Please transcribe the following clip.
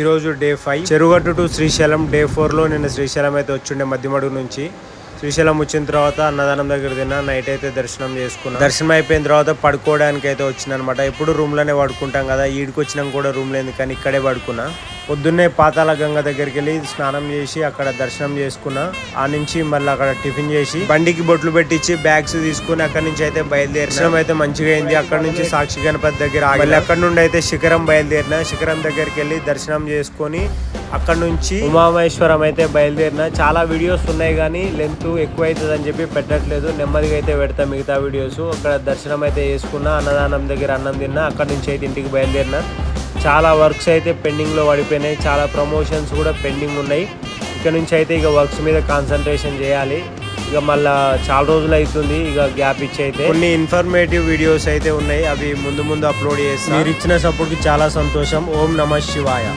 ఈరోజు day 5 Cheruvugattu to Srisailam. Day 4లో నేను శ్రీశైలం అయితే వచ్చిండే మధ్యమడుగు నుంచి. శ్రీశైలం వచ్చిన తర్వాత అన్నదానం దగ్గర తిన్నా. నైట్ అయితే దర్శనం చేసుకున్నా. దర్శనం అయిపోయిన తర్వాత పడుకోవడానికి అయితే వచ్చిందనమాట. ఎప్పుడు రూమ్లోనే పడుకుంటాం కదా, ఈడికి వచ్చినాక కూడా రూమ్ లేదు కానీ ఇక్కడే పడుకున్నా. పొద్దున్నే పాతాళ గంగ దగ్గరికి వెళ్ళి స్నానం చేసి అక్కడ దర్శనం చేసుకున్నా. ఆ నుంచి మళ్ళీ అక్కడ టిఫిన్ చేసి బండికి బొట్లు పెట్టించి బ్యాగ్స్ తీసుకుని అక్కడ నుంచి అయితే బయలుదేరి. దర్శనం అయితే మంచిగా అయింది. అక్కడ నుంచి సాక్షి గణపతి దగ్గర మళ్ళీ అక్కడ నుండి అయితే శిఖరం బయలుదేరిన. శిఖరం దగ్గరికి వెళ్ళి దర్శనం చేసుకొని అక్కడ నుంచి ఉమామహేశ్వరం అయితే బయలుదేరిన. చాలా వీడియోస్ ఉన్నాయి కానీ లెంత్ ఎక్కువ అవుతుంది అని చెప్పి పెట్టట్లేదు. నెమ్మదిగా అయితే పెడతా మిగతా వీడియోస్. అక్కడ దర్శనం అయితే చేసుకున్నా. అన్నదానం దగ్గర అన్నం తిన్నా. అక్కడ నుంచి అయితే ఇంటికి బయలుదేరిన. చాలా వర్క్స్ అయితే పెండింగ్లో పడిపోయినాయి. చాలా ప్రమోషన్స్ కూడా పెండింగ్ ఉన్నాయి. ఇక్కడ నుంచి అయితే ఇక వర్క్స్ మీద కాన్సన్ట్రేషన్ చేయాలి. ఇక మళ్ళా చాలా రోజులు అవుతుంది ఇక గ్యాప్ ఇచ్చి. అయితే కొన్ని ఇన్ఫర్మేటివ్ వీడియోస్ అయితే ఉన్నాయి, అవి ముందు అప్లోడ్ చేస్తాను. మీరు ఇచ్చిన సపోర్ట్కి చాలా సంతోషం. ఓం నమః శివాయ.